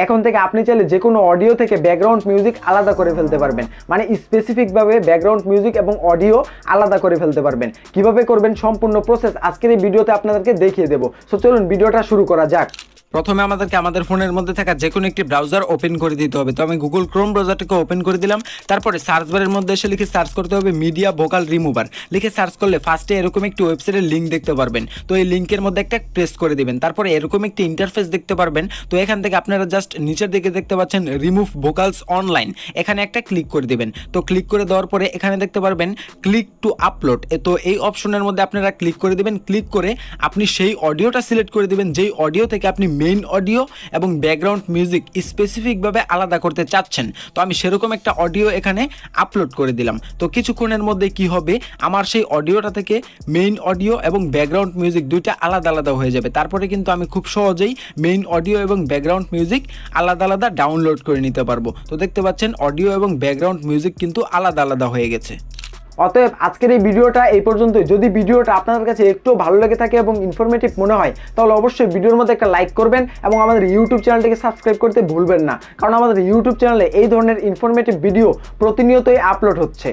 এখন থেকে আপনি চাইলে যে কোনো অডিও থেকে ব্যাকগ্রাউন্ড মিউজিক আলাদা করে ফেলতে পারবেন, মানে স্পেসিফিকভাবে ব্যাকগ্রাউন্ড মিউজিক এবং অডিও আলাদা করে ফেলতে পারবেন। কিভাবে করবেন সম্পূর্ণ প্রসেস আজকের এই ভিডিওতে আপনাদেরকে দেখিয়ে দেবো। সো চলুন ভিডিওটা শুরু করা যাক। প্রথমে আমাদেরকে আমাদের ফোনের মধ্যে থাকা যে কোনো একটি ব্রাউজার ওপেন করে দিতে হবে। তো আমি গুগল ক্রোম ব্রাউজারটাকে ওপেন করে দিলাম। তারপরে সার্চ বারের মধ্যে এসে লিখে সার্চ করতে হবে মিডিয়া ভোকাল রিমুভার। লিখে সার্চ করলে ফার্স্টে এরকম একটি ওয়েবসাইটের লিঙ্ক দেখতে পারবেন। তো এই লিঙ্কের মধ্যে একটা প্রেস করে দিবেন। তারপরে এরকম একটি ইন্টারফেস দেখতে পারবেন। তো এখান থেকে আপনারা জাস্ট নিচের দিকে দেখতে পাচ্ছেন রিমুভ ভোকালস অনলাইন, এখানে একটা ক্লিক করে দিবেন। তো ক্লিক করে দেওয়ার পরে এখানে দেখতে পারবেন ক্লিক টু আপলোড। তো এই অপশনের মধ্যে আপনারা ক্লিক করে দিবেন। ক্লিক করে আপনি সেই অডিওটা সিলেক্ট করে দিবেন যেই অডিও থেকে আপনি মেইন অডিও এবং ব্যাকগ্রাউন্ড মিউজিক স্পেসিফিকভাবে আলাদা করতে চাচ্ছেন। তো আমি সেরকম একটা অডিও এখানে আপলোড করে দিলাম। তো কিছুক্ষণের মধ্যে কি হবে, আমার সেই অডিওটা থেকে মেইন অডিও এবং ব্যাকগ্রাউন্ড মিউজিক দুইটা আলাদা আলাদা হয়ে যাবে। তারপরে কিন্তু আমি খুব সহজেই মেইন অডিও এবং ব্যাকগ্রাউন্ড মিউজিক আলাদা আলাদা ডাউনলোড করে নিতে পারবো। তো দেখতে পাচ্ছেন অডিও এবং ব্যাকগ্রাউন্ড মিউজিক কিন্তু আলাদা আলাদা হয়ে গেছে। অতএব আজকের এই ভিডিওটা এই পর্যন্তই। যদি ভিডিওটা আপনাদের কাছে একটু ভালো লেগে থাকে এবং ইনফরমেটিভ মনে হয় তাহলে অবশ্যই ভিডিওর মধ্যে একটা লাইক করবেন এবং আমাদের ইউটিউব চ্যানেলটিকে সাবস্ক্রাইব করতে ভুলবেন না, কারণ আমাদের ইউটিউব চ্যানেলে এই ধরনের ইনফরমেটিভ ভিডিও প্রতিনিয়তই আপলোড হচ্ছে।